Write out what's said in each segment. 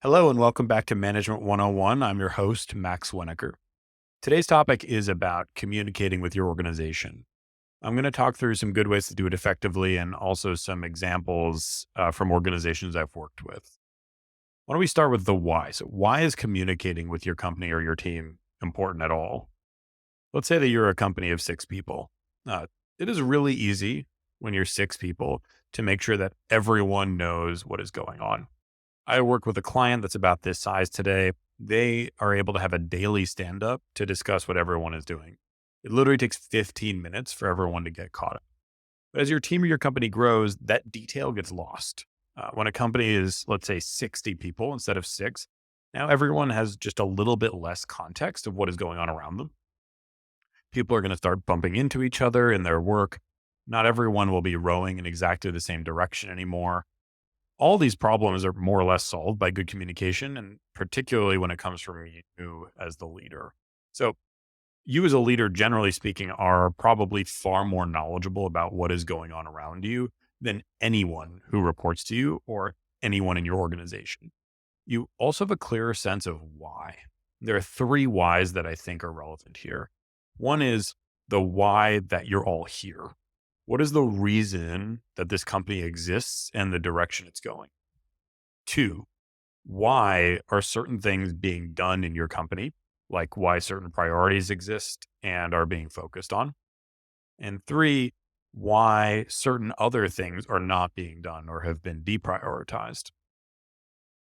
Hello and welcome back to Management 101. I'm your host, Max Weniger. Today's topic is about communicating with your organization. I'm going to talk through some good ways to do it effectively and also some examples from organizations I've worked with. Why don't we start with the why? So, why is communicating with your company or your team important at all? Let's say that you're a company of six people. It is really easy when you're six people to make sure that everyone knows what is going on. I work with a client that's about this size today. They are able to have a daily stand up to discuss what everyone is doing. It literally takes 15 minutes for everyone to get caught up. But as your team or your company grows, that detail gets lost. When a company is, let's say, 60 people instead of six, now everyone has just a little bit less context of what is going on around them. People are going to start bumping into each other in their work. Not everyone will be rowing in exactly the same direction anymore. All these problems are more or less solved by good communication, and particularly when it comes from you as the leader. So, you as a leader, generally speaking, are probably far more knowledgeable about what is going on around you than anyone who reports to you or anyone in your organization. You also have a clearer sense of why. There are three whys that I think are relevant here. One is the why that you're all here. What is the reason that this company exists and the direction it's going? Two, why are certain things being done in your company? Like why certain priorities exist and are being focused on. And three, why certain other things are not being done or have been deprioritized.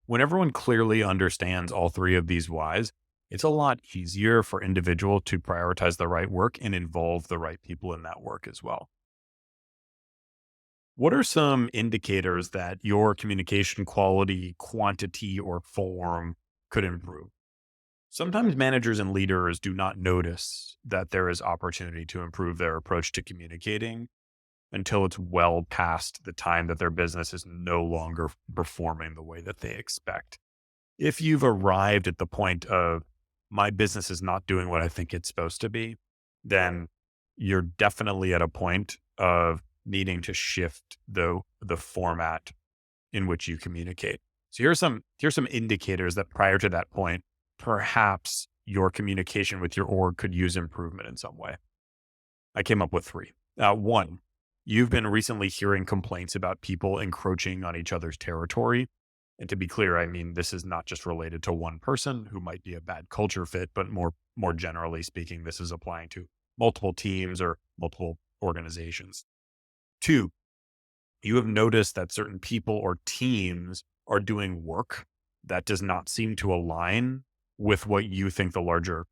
When everyone clearly understands all three of these whys, it's a lot easier for individual to prioritize the right work and involve the right people in that work as well. What are some indicators that your communication quality, quantity, or form could improve? Sometimes managers and leaders do not notice that there is opportunity to improve their approach to communicating until it's well past the time that their business is no longer performing the way that they expect. If you've arrived at the point of my business is not doing what I think it's supposed to be, then you're definitely at a point of needing to shift the format in which you communicate. So here's some indicators that prior to that point, perhaps your communication with your org could use improvement in some way. I came up with three. One, you've been recently hearing complaints about people encroaching on each other's territory. And to be clear, I mean, this is not just related to one person who might be a bad culture fit, but more generally speaking, this is applying to multiple teams or multiple organizations. Two, you have noticed that certain people or teams are doing work that does not seem to align with what you think the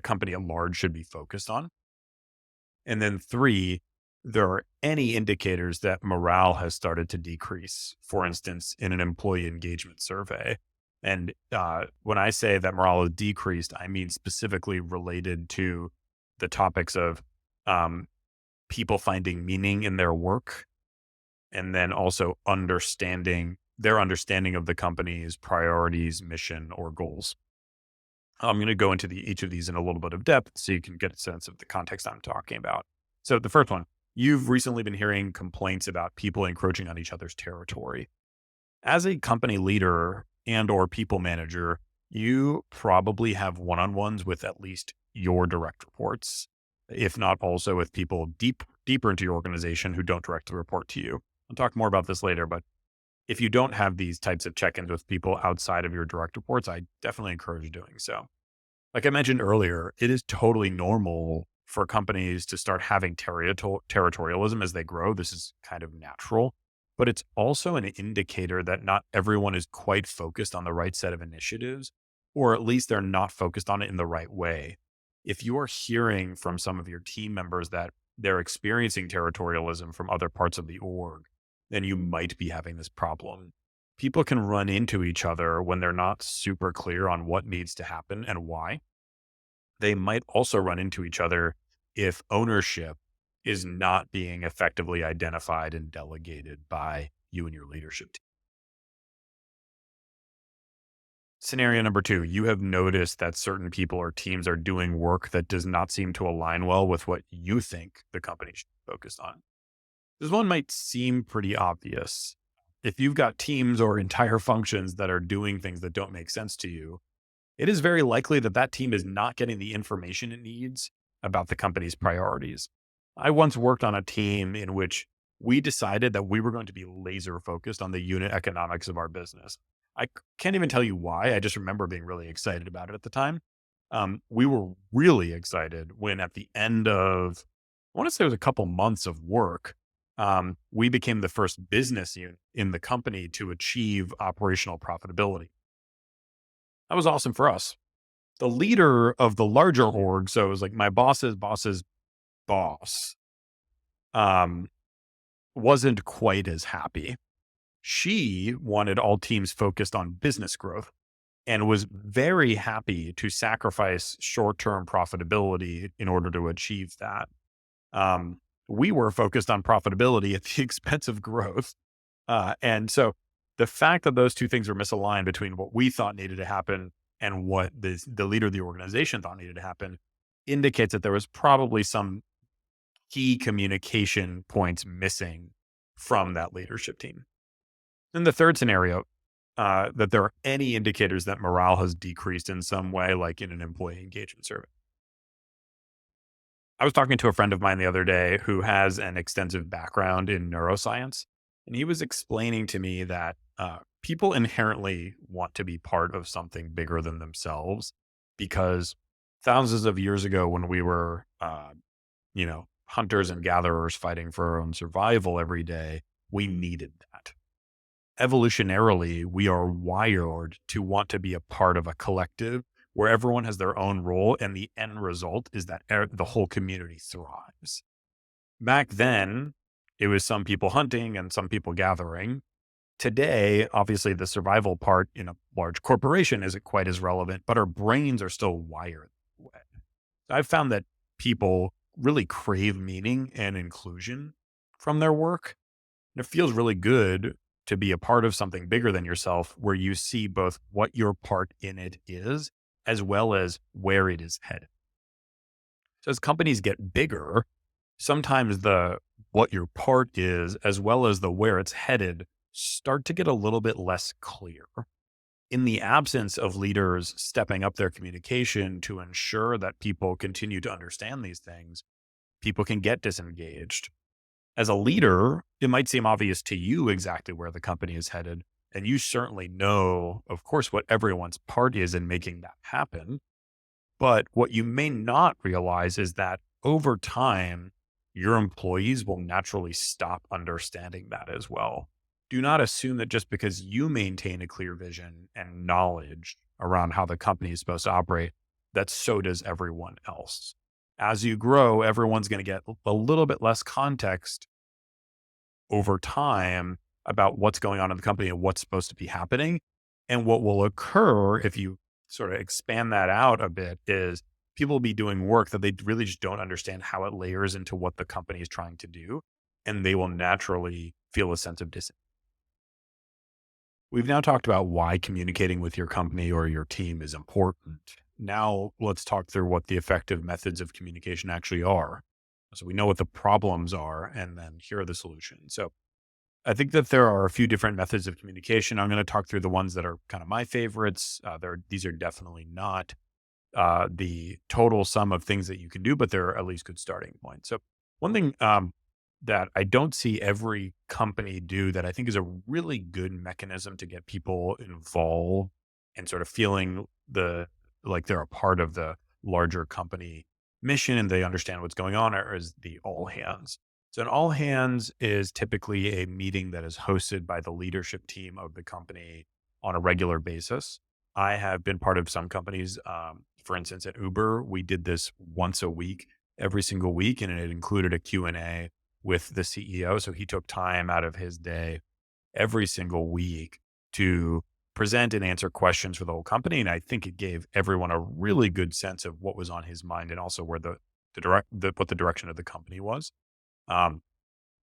company at large should be focused on. And then three, there are any indicators that morale has started to decrease, for instance, in an employee engagement survey. And when I say that morale has decreased, I mean specifically related to the topics of um, people finding meaning in their work and then also their understanding of the company's priorities, mission, or goals. I'm going to go into each of these in a little bit of depth so you can get a sense of the context I'm talking about. So the first one, you've recently been hearing complaints about people encroaching on each other's territory. As a company leader and or people manager, you probably have one-on-ones with at least your direct reports, if not also with people deeper into your organization who don't directly report to you. I'll talk more about this later, but if you don't have these types of check-ins with people outside of your direct reports, I definitely encourage doing so. Like I mentioned earlier, it is totally normal for companies to start having territorialism as they grow. This is kind of natural, but it's also an indicator that not everyone is quite focused on the right set of initiatives, or at least they're not focused on it in the right way. If you are hearing from some of your team members that they're experiencing territorialism from other parts of the org, then you might be having this problem. People can run into each other when they're not super clear on what needs to happen and why. They might also run into each other if ownership is not being effectively identified and delegated by you and your leadership team. Scenario number two, you have noticed that certain people or teams are doing work that does not seem to align well with what you think the company should focus on. This one might seem pretty obvious. if you've got teams or entire functions that are doing things that don't make sense to you, it is very likely that that team is not getting the information it needs about the company's priorities. I once worked on a team in which we decided that we were going to be laser focused on the unit economics of our business. Can't even tell you why. I just remember being really excited about it at the time. We were really excited when at the end of, I want to say it was a couple months of work, we became the first business unit in the company to achieve operational profitability. That was awesome for us. The leader of the larger org, so it was like my boss's boss's boss, um, wasn't quite as happy. She wanted all teams focused on business growth and was very happy to sacrifice short-term profitability in order to achieve that. We were focused on profitability at the expense of growth. And so the fact that those two things were misaligned between what we thought needed to happen and what the leader of the organization thought needed to happen indicates that there was probably some key communication points missing from that leadership team. And the third scenario, that there are any indicators that morale has decreased in some way, like in an employee engagement survey. I was talking to a friend of mine the other day who has an extensive background in neuroscience, and he was explaining to me that people inherently want to be part of something bigger than themselves because thousands of years ago, when we were, hunters and gatherers fighting for our own survival every day, we needed that. Evolutionarily, we are wired to want to be a part of a collective where everyone has their own role, and the end result is that the whole community thrives. Back then, it was some people hunting and some people gathering. Today, obviously, the survival part in a large corporation isn't quite as relevant, but our brains are still wired that way. I've found that people really crave meaning and inclusion from their work. And it feels really good to be a part of something bigger than yourself, where you see both what your part in it is, as well as where it is headed. So as companies get bigger, sometimes the what your part is, as well as the where it's headed, start to get a little bit less clear. In the absence of leaders stepping up their communication to ensure that people continue to understand these things, people can get disengaged. As a leader, it might seem obvious to you exactly where the company is headed. And you certainly know, of course, what everyone's part is in making that happen. But what you may not realize is that over time, your employees will naturally stop understanding that as well. Do not assume that just because you maintain a clear vision and knowledge around how the company is supposed to operate, that so does everyone else. As you grow, everyone's going to get a little bit less context over time about what's going on in the company and what's supposed to be happening. And what will occur if you sort of expand that out a bit is people will be doing work that they really just don't understand how it layers into what the company is trying to do. And they will naturally feel a sense of disengagement. We've now talked about why communicating with your company or your team is important. Now let's talk through what the effective methods of communication actually are. So we know what the problems are, and then here are the solutions. So I think that there are a few different methods of communication. I'm going to talk through the ones that are kind of my favorites. These are definitely not the total sum of things that you can do, but they're at least good starting points. So one thing that I don't see every company do that I think is a really good mechanism to get people involved and sort of feeling like they're a part of the larger company mission and they understand what's going on, is the all hands. So an all hands is typically a meeting that is hosted by the leadership team of the company on a regular basis. I have been part of some companies. For instance, at Uber, we did this once a week, every single week, and it included a Q&A with the CEO. So he took time out of his day every single week to present and answer questions for the whole company. And I think it gave everyone a really good sense of what was on his mind and also where what the direction of the company was.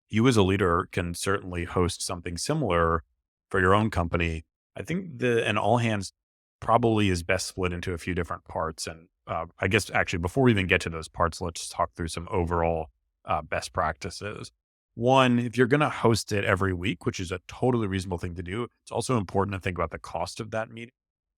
You as a leader can certainly host something similar for your own company. I think an all hands probably is best split into a few different parts. And I guess actually before we even get to those parts, let's talk through some overall best practices. One, if you're going to host it every week, which is a totally reasonable thing to do, it's also important to think about the cost of that meeting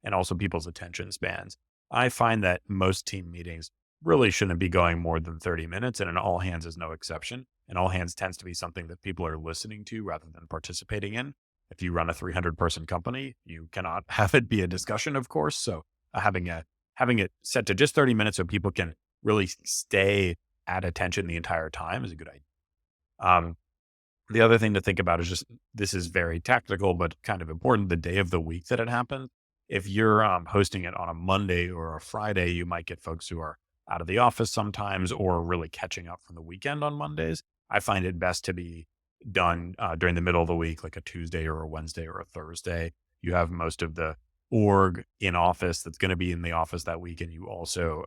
and also people's attention spans. I find that most team meetings really shouldn't be going more than 30 minutes, and an all hands is no exception. And all hands tends to be something that people are listening to rather than participating in. If you run a 300-person company, you cannot have it be a discussion, of course. So having it set to just 30 minutes so people can really stay at attention the entire time is a good idea. Um, the other thing to think about is just this is very tactical, but kind of important. The day of the week that it happens. If you're hosting it on a Monday or a Friday, you might get folks who are out of the office sometimes or really catching up from the weekend on Mondays. I find it best to be done during the middle of the week, like a Tuesday or a Wednesday or a Thursday. You have most of the org in office that's going to be in the office that week. And you also,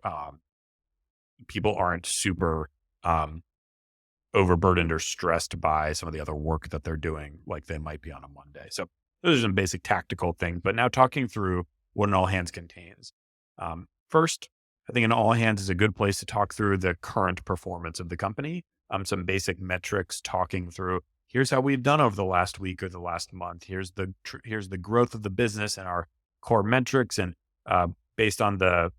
people aren't super um, overburdened or stressed by some of the other work that they're doing, like they might be on a Monday. So those are some basic tactical things. But now talking through what an all hands contains. First, I think an all hands is a good place to talk through the current performance of the company. Some basic metrics, talking through here's how we've done over the last week or the last month. Here's the growth of the business and our core metrics, and based on the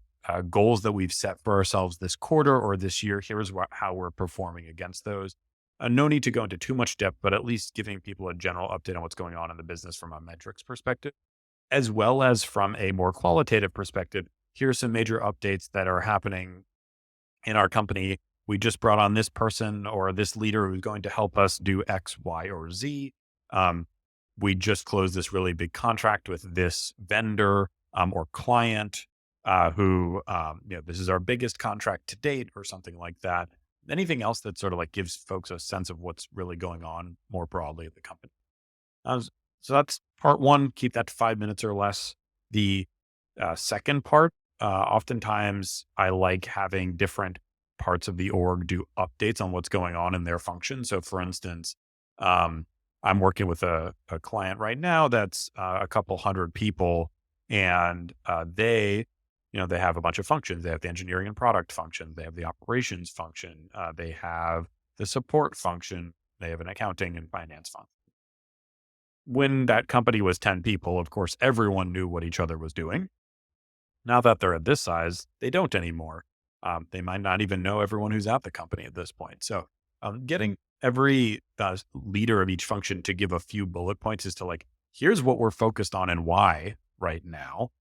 goals that we've set for ourselves this quarter or this year, here's how we're performing against those. No need to go into too much depth, but at least giving people a general update on what's going on in the business from a metrics perspective, as well as from a more qualitative perspective. Here's some major updates that are happening in our company. We just brought on this person or this leader who's going to help us do X, Y, or Z. Um, we just closed this really big contract with this vendor or client who, this is our biggest contract to date or something like that. Anything else that sort of like gives folks a sense of what's really going on more broadly at the company. So that's part one. Keep that to 5 minutes or less. The second part, oftentimes I like having different parts of the org do updates on what's going on in their function. So for instance, um, I'm working with a client right now that's a couple hundred people, and they have a bunch of functions. They have the engineering and product function. They have the operations function. They have the support function. They have an accounting and finance function. When that company was 10 people, of course, everyone knew what each other was doing. Now that they're at this size, they don't anymore. They might not even know everyone who's at the company at this point. So getting every leader of each function to give a few bullet points as to like, here's what we're focused on and why right now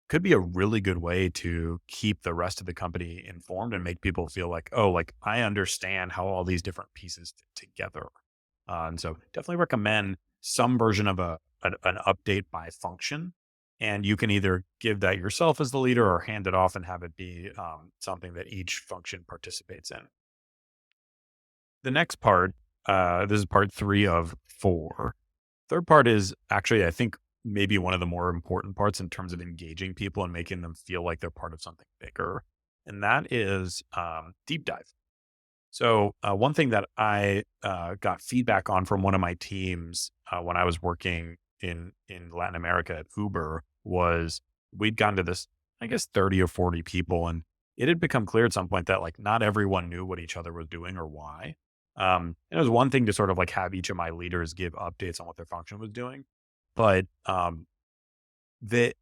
could be a really good way to keep the rest of the company informed and make people feel like, oh, like I understand how all these different pieces fit together. And so definitely recommend some version of an update by function. And you can either give that yourself as the leader or hand it off and have it be something that each function participates in. The next part, this is part 3 of 4. Third part is actually, I think, maybe one of the more important parts in terms of engaging people and making them feel like they're part of something bigger. And that is deep dive. So one thing that I got feedback on from one of my teams when I was working in Latin America at Uber was we'd gotten to this, I guess, 30 or 40 people. And it had become clear at some point that like not everyone knew what each other was doing or why. And it was one thing to sort of like have each of my leaders give updates on what their function was doing. But the I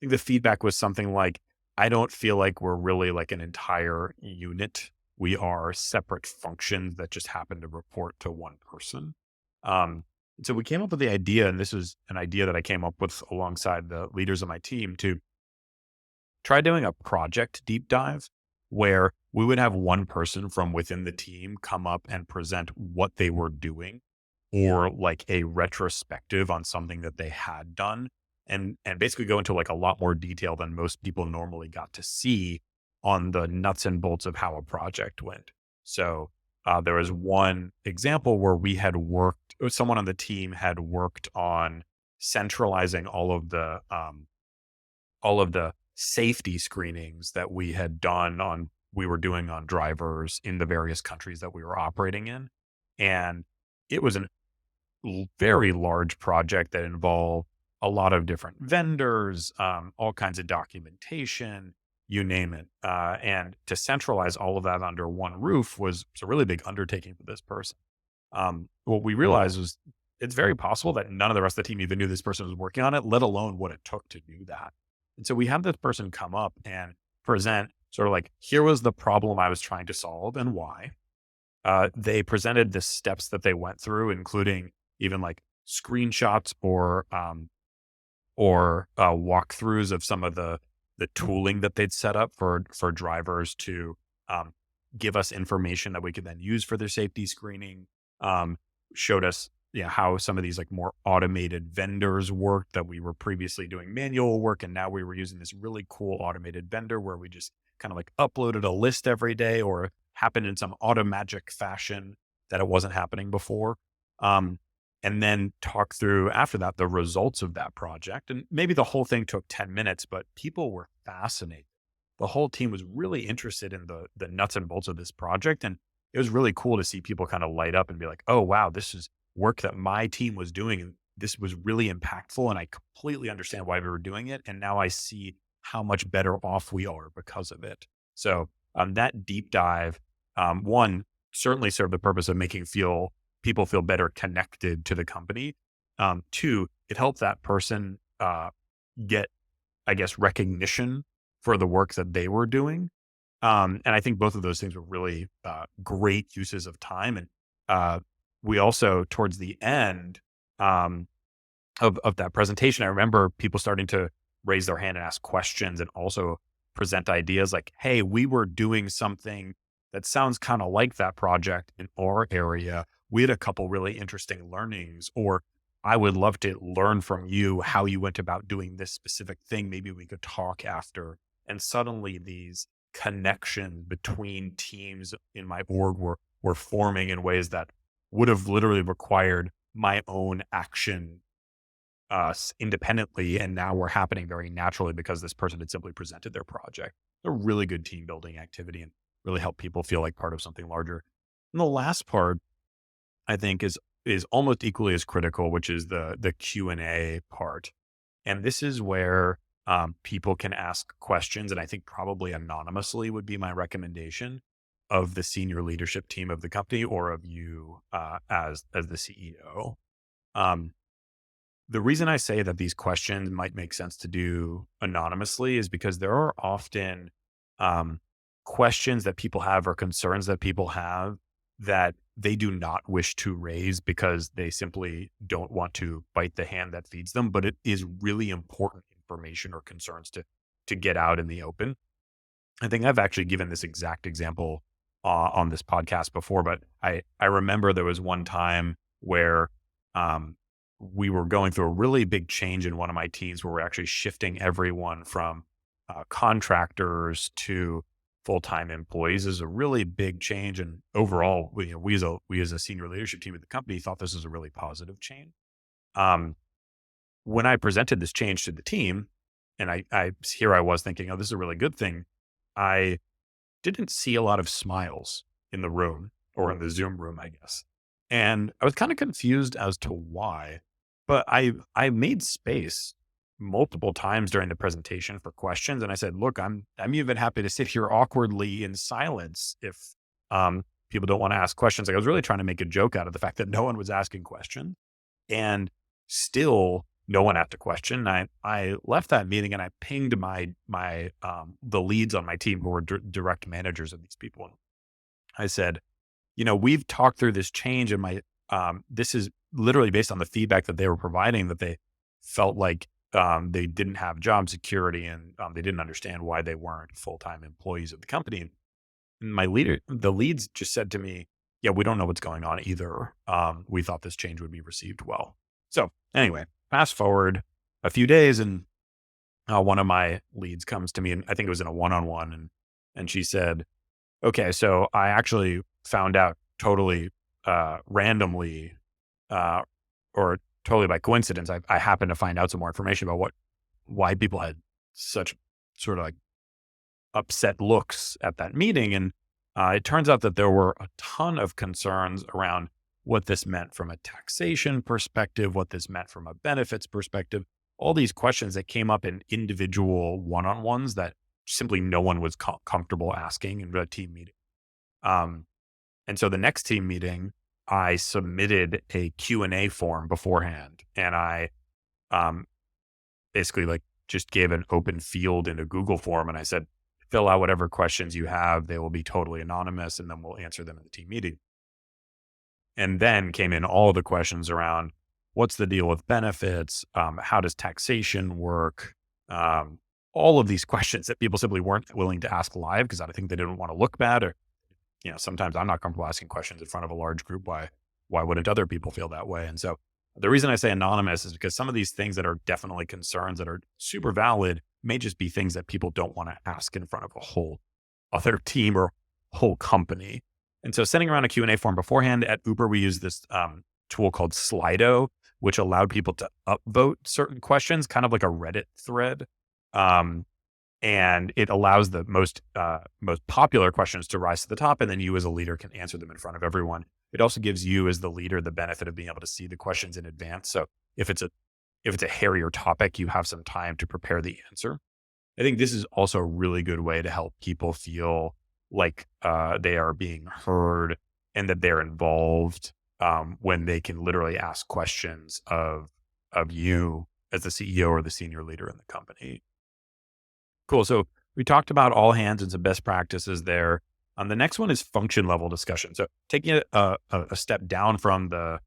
think the feedback was something like, I don't feel like we're really like an entire unit. We are separate functions that just happen to report to one person. And so we came up with the idea, and this was an idea that I came up with alongside the leaders of my team to try doing a project deep dive where we would have one person from within the team come up and present what they were doing or like a retrospective on something that they had done and basically go into like a lot more detail than most people normally got to see on the nuts and bolts of how a project went. So there was one example where someone on the team had worked on centralizing all of the safety screenings that we were doing on drivers in the various countries that we were operating in. And it was a very large project that involved a lot of different vendors, all kinds of documentation, you name it. And to centralize all of that under one roof was a really big undertaking for this person. what we realized was it's very possible that none of the rest of the team even knew this person was working on it, let alone what it took to do that. And so we had this person come up and present sort of like, here was the problem I was trying to solve and why. They presented the steps that they went through, including even like screenshots or walkthroughs of some of the tooling that they'd set up for drivers to um, give us information that we could then use for their safety screening. Um, Showed us how some of these like more automated vendors worked that we were previously doing manual work, and now we were using this really cool automated vendor where we just kind of like uploaded a list every day, or happened in some automagic fashion that it wasn't happening before. Um, and then talk through after that the results of that project. And maybe the whole thing took 10 minutes, but people were fascinated. The whole team was really interested in the nuts and bolts of this project. And it was really cool to see people kind of light up and be like, oh, wow, this is work that my team was doing. And this was really impactful. And I completely understand why we were doing it. And now I see how much better off we are because of it. So that deep dive, one, certainly served the purpose of making people feel better connected to the company. Two, it helped that person get, I guess, recognition for the work that they were doing. And I think both of those things were really great uses of time. And we also, towards the end um, of that presentation, I remember people starting to raise their hand and ask questions and also present ideas like, hey, we were doing something that sounds kind of like that project in our area. We had a couple really interesting learnings, or I would love to learn from you how you went about doing this specific thing. Maybe we could talk after. And suddenly these connections between teams in my org were forming in ways that would have literally required my own action independently, and now were happening very naturally because this person had simply presented their project. A really good team building activity and really help people feel like part of something larger. And the last part, I think, is almost equally as critical, which is the Q&A part. And this is where people can ask questions, and I think probably anonymously would be my recommendation of the senior leadership team of the company or of you as the CEO. The reason I say that these questions might make sense to do anonymously is because there are often um, questions that people have or concerns that people have that they do not wish to raise because they simply don't want to bite the hand that feeds them. But it is really important information or concerns to get out in the open. I think I've actually given this exact example on this podcast before, but I remember there was one time where um, we were going through a really big change in one of my teams where we're actually shifting everyone from contractors to full-time employees. Is a really big change, and overall, we as a senior leadership team at the company thought this was a really positive change. Um, when I presented this change to the team, and I was thinking, oh, this is a really good thing. I didn't see a lot of smiles in the room or in the Zoom room, I guess. And I was kind of confused as to why, but I made space multiple times during the presentation for questions. And I said, look, I'm even happy to sit here awkwardly in silence if people don't want to ask questions. Like, I was really trying to make a joke out of the fact that no one was asking questions, and still no one asked a question. I left that meeting and I pinged the leads on my team who were direct managers of these people. And I said, we've talked through this change, and this is literally based on the feedback that they were providing, that they felt like they didn't have job security, and they didn't understand why they weren't full-time employees of the company. And the leads just said to me, yeah, we don't know what's going on either. We thought this change would be received well. So anyway, fast forward a few days, and one of my leads comes to me, and I think it was in a one-on-one, and she said, okay, so I actually found out totally randomly or totally by coincidence. I happened to find out some more information about why people had such sort of like upset looks at that meeting. And it turns out that there were a ton of concerns around what this meant from a taxation perspective, what this meant from a benefits perspective, all these questions that came up in individual one-on-ones that simply no one was comfortable asking in a team meeting. And so the next team meeting, I submitted a Q&A form beforehand, and I um, basically like just gave an open field in a Google form, and I said, fill out whatever questions you have. They will be totally anonymous, and then we'll answer them in the team meeting. And then came in all the questions around what's the deal with benefits? How does taxation work? Um, all of these questions that people simply weren't willing to ask live because I think they didn't want to look bad, or sometimes I'm not comfortable asking questions in front of a large group. Why wouldn't other people feel that way? And so the reason I say anonymous is because some of these things that are definitely concerns that are super valid may just be things that people don't want to ask in front of a whole other team or whole company. And so sending around a Q&A form beforehand. At Uber, we use this tool called Slido, which allowed people to upvote certain questions, kind of like a Reddit thread. Um, and it allows the most popular questions to rise to the top, and then you as a leader can answer them in front of everyone. It also gives you as the leader the benefit of being able to see the questions in advance. So if it's a hairier topic, you have some time to prepare the answer. I think this is also a really good way to help people feel like they are being heard and that they're involved, when they can literally ask questions of you as the CEO or the senior leader in the company. Cool. So we talked about all hands and some best practices there. The next one is function level discussion. So taking a step down from the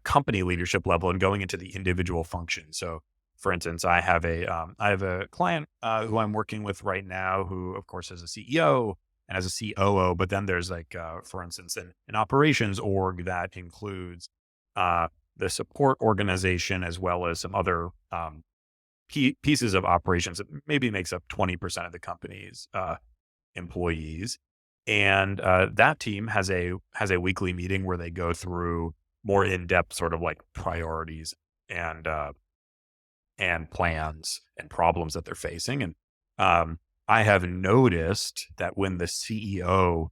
company leadership level and going into the individual function. So, for instance, I have a client who I'm working with right now, who of course is a CEO and has a COO. But then there's like, for instance, an operations org that includes the support organization as well as some other pieces of operations that maybe makes up 20% of the company's employees. And that team has a weekly meeting where they go through more in-depth sort of like priorities and and plans and problems that they're facing. And I have noticed that when the CEO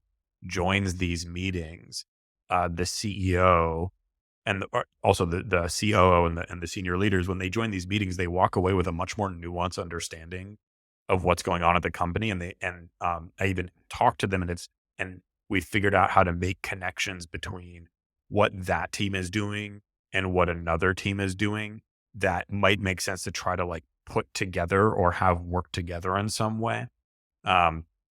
joins these meetings, the CEO and also the COO and the senior leaders, when they join these meetings, they walk away with a much more nuanced understanding of what's going on at the company. And I even talked to them, and we figured out how to make connections between what that team is doing and what another team is doing that might make sense to try to like put together or have work together in some way.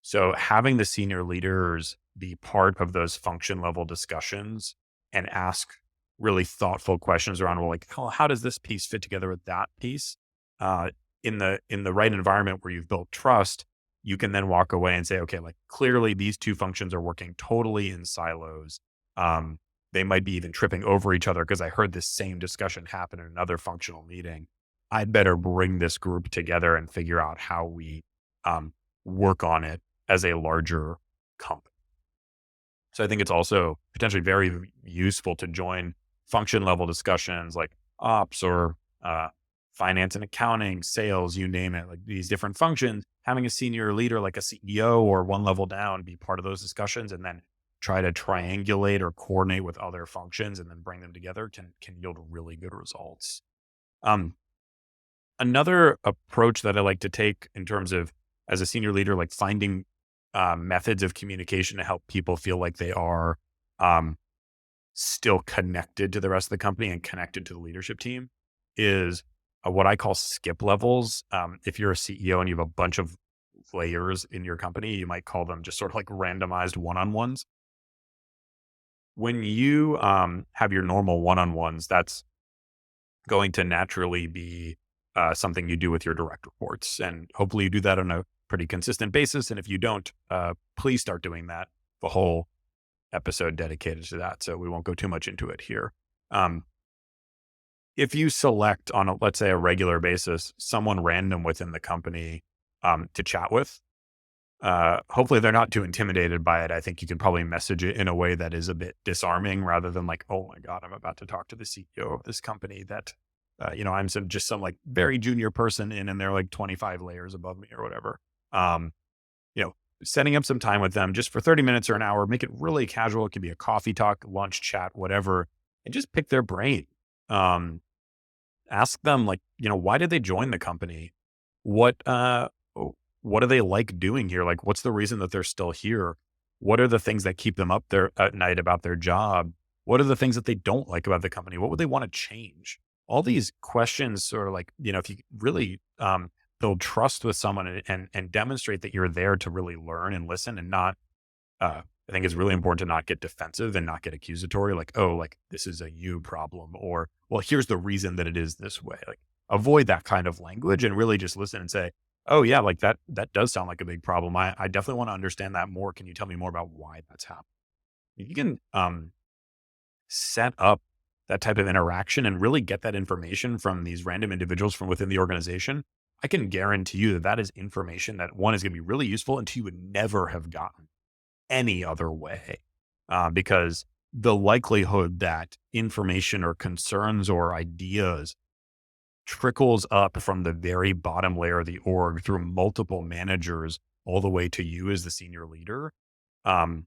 So having the senior leaders be part of those function level discussions and ask really thoughtful questions around, well, like, how does this piece fit together with that piece? Uh, in the right environment where you've built trust, you can then walk away and say, okay, like clearly these two functions are working totally in silos. They might be even tripping over each other because I heard this same discussion happen in another functional meeting. I'd better bring this group together and figure out how we work on it as a larger company. So I think it's also potentially very useful to join function level discussions like ops or finance and accounting, sales, you name it, like these different functions. Having a senior leader like a CEO or one level down be part of those discussions, and then try to triangulate or coordinate with other functions and then bring them together can yield really good results. Um, Another approach that I like to take in terms of as a senior leader, like finding methods of communication to help people feel like they are um, still connected to the rest of the company and connected to the leadership team is what I call skip levels. If you're a CEO and you have a bunch of layers in your company, you might call them just sort of like randomized one-on-ones. When you have your normal one-on-ones, that's going to naturally be something you do with your direct reports. And hopefully you do that on a pretty consistent basis. And if you don't, please start doing that. The whole episode dedicated to that. So we won't go too much into it here. Um, if you select on let's say a regular basis, someone random within the company to chat with, hopefully they're not too intimidated by it. I think you can probably message it in a way that is a bit disarming rather than like, oh my God, I'm about to talk to the CEO of this company that, I'm some like very junior person and they're like 25 layers above me or whatever. Um, you know, Setting up some time with them just for 30 minutes or an hour, make it really casual. It could be a coffee talk, lunch chat, whatever, and just pick their brain. Um, Ask them like, why did they join the company? What, what do they like doing here? Like, what's the reason that they're still here? What are the things that keep them up there at night about their job? What are the things that they don't like about the company? What would they want to change? All these questions sort of like, if you really build trust with someone and demonstrate that you're there to really learn and listen and not, I think it's really important to not get defensive and not get accusatory, like, oh, like this is a you problem, or, well, here's the reason that it is this way. Like, avoid that kind of language and really just listen and say, oh, yeah, like that does sound like a big problem. I definitely want to understand that more. Can you tell me more about why that's happening? If you can set up that type of interaction and really get that information from these random individuals from within the organization, I can guarantee you that that is information that, one, is going to be really useful, and two, you would never have gotten any other way. Because the likelihood that information or concerns or ideas trickles up from the very bottom layer of the org through multiple managers all the way to you as the senior leader, um,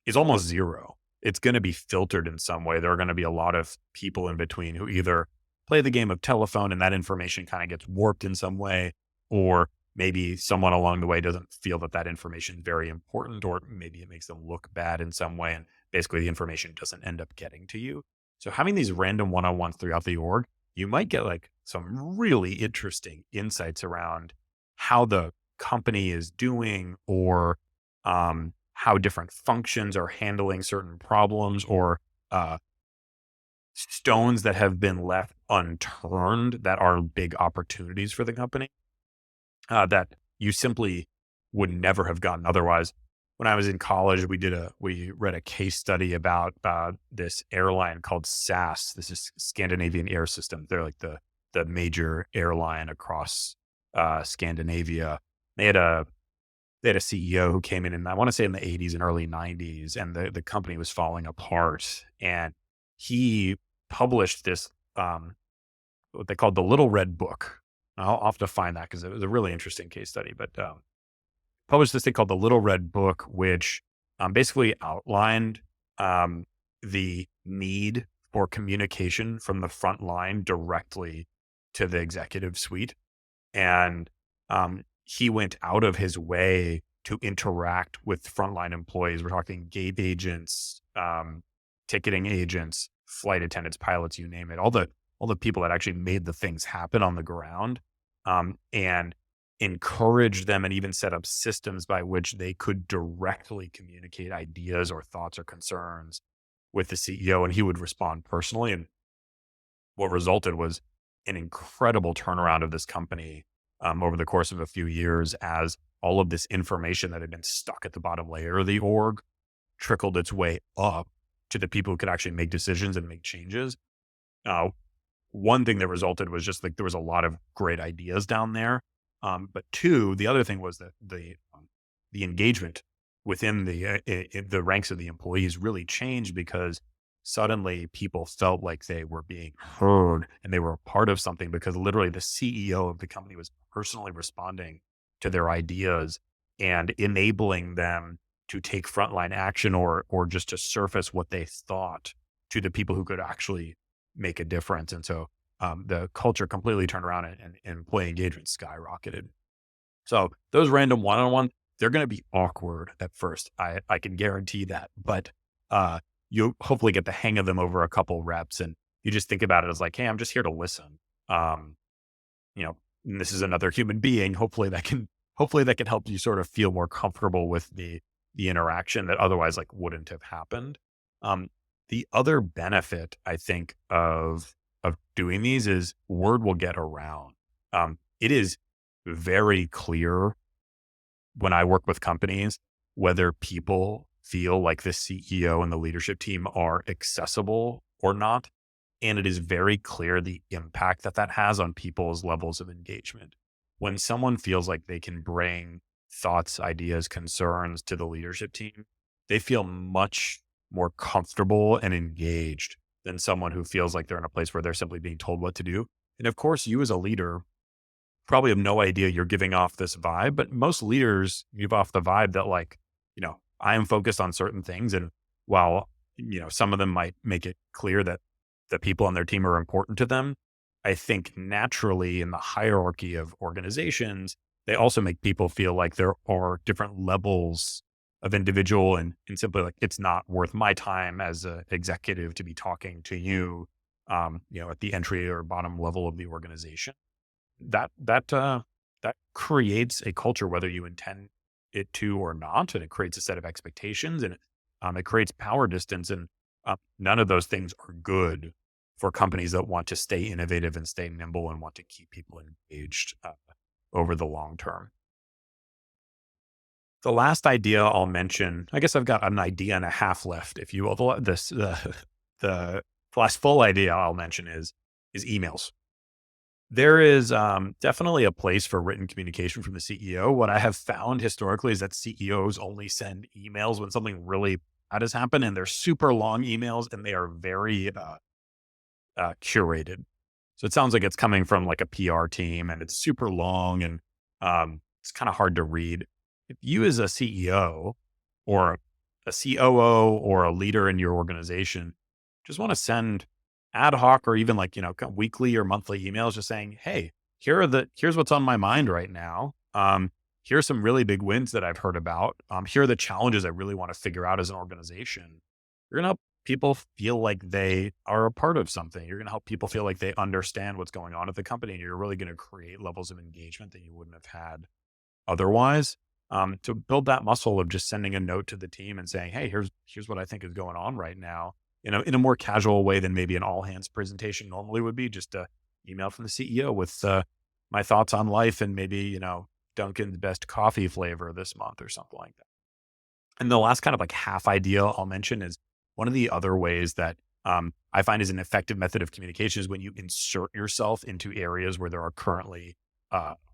is almost zero. It's going to be filtered in some way. There are going to be a lot of people in between who either play the game of telephone and that information kind of gets warped in some way, or maybe someone along the way doesn't feel that that information is very important, or maybe it makes them look bad in some way. And basically the information doesn't end up getting to you. So having these random one-on-ones throughout the org, you might get like some really interesting insights around how the company is doing, or how different functions are handling certain problems, or uh, stones that have been left unturned that are big opportunities for the company, that you simply would never have gotten otherwise. When I was in college, we read a case study about this airline called SAS. This is Scandinavian Air System. They're like the major airline across Scandinavia. They had a they had a CEO who came in, I want to say in the 80s and early 90s, and the company was falling apart. And he published this, what they called the Little Red Book. I'll have to find that because it was a really interesting case study. But published this thing called the Little Red Book, which basically outlined the need for communication from the front line directly to the executive suite. And he went out of his way to interact with frontline employees. We're talking gate agents, ticketing agents, flight attendants, pilots, you name it. All the people that actually made the things happen on the ground, and encouraged them and even set up systems by which they could directly communicate ideas or thoughts or concerns with the CEO, and he would respond personally. And what resulted was an incredible turnaround of this company over the course of a few years, as all of this information that had been stuck at the bottom layer of the org trickled its way up to the people who could actually make decisions and make changes. Uh, One thing that resulted was just like there was a lot of great ideas down there. But two, the other thing was that the engagement within the ranks of the employees really changed, because suddenly people felt like they were being heard and they were a part of something, because literally the CEO of the company was personally responding to their ideas and enabling them to take frontline action, or just to surface what they thought to the people who could actually make a difference. And so the culture completely turned around, and employee engagement skyrocketed. So those random one-on-one, they're going to be awkward at first. I can guarantee that, but you hopefully get the hang of them over a couple reps, and you just think about it as like, hey, I'm just here to listen. Um, and this is another human being. Hopefully that can help you sort of feel more comfortable with the interaction that otherwise like wouldn't have happened. Um, the other benefit, I think, of doing these is word will get around. It is very clear when I work with companies whether people feel like the CEO and the leadership team are accessible or not. And it is very clear the impact that that has on people's levels of engagement. When someone feels like they can bring thoughts, ideas, concerns to the leadership team, they feel much more comfortable and engaged than someone who feels like they're in a place where they're simply being told what to do. And of course, you as a leader probably have no idea you're giving off this vibe, but most leaders give off the vibe that, like, I am focused on certain things. And while, some of them might make it clear that the people on their team are important to them, I think naturally in the hierarchy of organizations, they also make people feel like there are different levels of individual and simply like, it's not worth my time as a executive to be talking to you, at the entry or bottom level of the organization. That creates a culture, whether you intend it to or not, and it creates a set of expectations, and it creates power distance, and none of those things are good for companies that want to stay innovative and stay nimble and want to keep people engaged over the long term. The last idea I'll mention, I guess I've got an idea and a half left, if you will. The last full idea I'll mention is emails. There is definitely a place for written communication from the CEO. What I have found historically is that CEOs only send emails when something really bad has happened, and they're super long emails, and they are very curated. So it sounds like it's coming from like a PR team, and it's super long, and it's kind of hard to read. If you, as a CEO or a COO or a leader in your organization, just want to send ad hoc or even like, weekly or monthly emails just saying, hey, here's what's on my mind right now. Here's some really big wins that I've heard about. Here are the challenges I really want to figure out as an organization. You're going to help people feel like they are a part of something. You're going to help people feel like they understand what's going on at the company. And you're really going to create levels of engagement that you wouldn't have had otherwise. To build that muscle of just sending a note to the team and saying, hey, here's what I think is going on right now, in a more casual way than maybe an all hands presentation normally would be, just a email from the CEO with my thoughts on life and maybe, Dunkin's best coffee flavor this month or something like that. And the last kind of like half idea I'll mention is one of the other ways that I find is an effective method of communication is when you insert yourself into areas where there are currently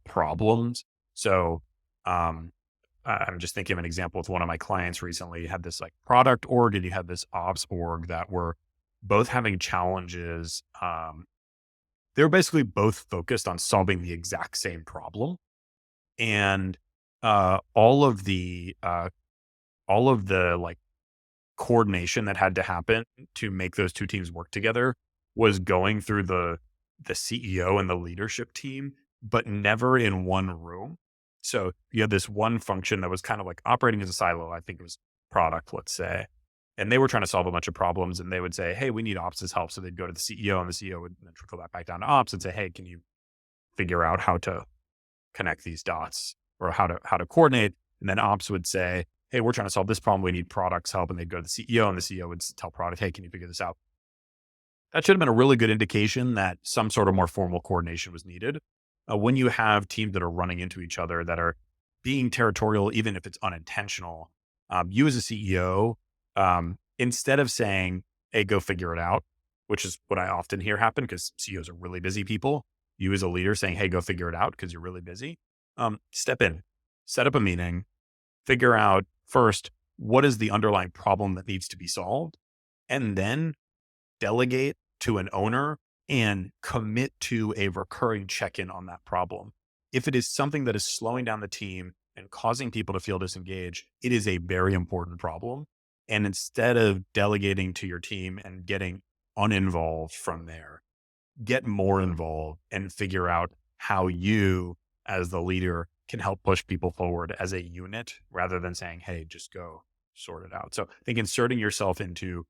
problems. So I'm just thinking of an example with one of my clients recently. You had this like product org and you had this ops org that were both having challenges. They were basically both focused on solving the exact same problem, and all of the like coordination that had to happen to make those two teams work together was going through the CEO and the leadership team, but never in one room. So you had this one function that was kind of like operating as a silo. I think it was product, let's say. And they were trying to solve a bunch of problems, and they would say, hey, we need ops' help. So they'd go to the CEO, and the CEO would then trickle that back down to ops and say, hey, can you figure out how to connect these dots or how to coordinate? And then ops would say, hey, we're trying to solve this problem. We need products help. And they'd go to the CEO, and the CEO would tell product, hey, can you figure this out? That should have been a really good indication that some sort of more formal coordination was needed. When you have teams that are running into each other that are being territorial, even if it's unintentional, you as a CEO, instead of saying, hey, go figure it out, which is what I often hear happen because CEOs are really busy people, you as a leader saying, hey, go figure it out because you're really busy, step in, set up a meeting, figure out first, what is the underlying problem that needs to be solved, and then delegate to an owner and commit to a recurring check-in on that problem. If it is something that is slowing down the team and causing people to feel disengaged, it is a very important problem. And instead of delegating to your team and getting uninvolved from there, get more involved and figure out how you as the leader can help push people forward as a unit rather than saying, hey, just go sort it out. So I think inserting yourself into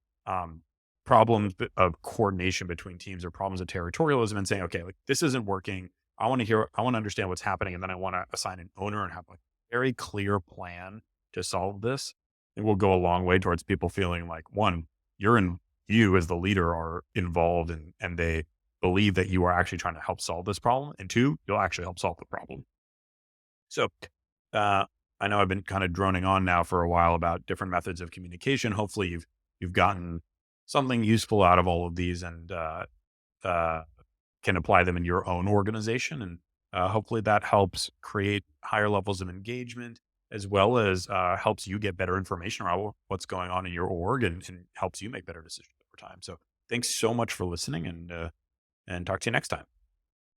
problems of coordination between teams or problems of territorialism and saying, okay, like this isn't working. I want to understand what's happening. And then I want to assign an owner and have a very clear plan to solve this. It will go a long way towards people feeling like, one, you as the leader are involved and they believe that you are actually trying to help solve this problem. And two, you'll actually help solve the problem. So I know I've been kind of droning on now for a while about different methods of communication. Hopefully you've gotten something useful out of all of these and can apply them in your own organization. And hopefully that helps create higher levels of engagement as well as helps you get better information around what's going on in your org and helps you make better decisions over time. So thanks so much for listening and talk to you next time.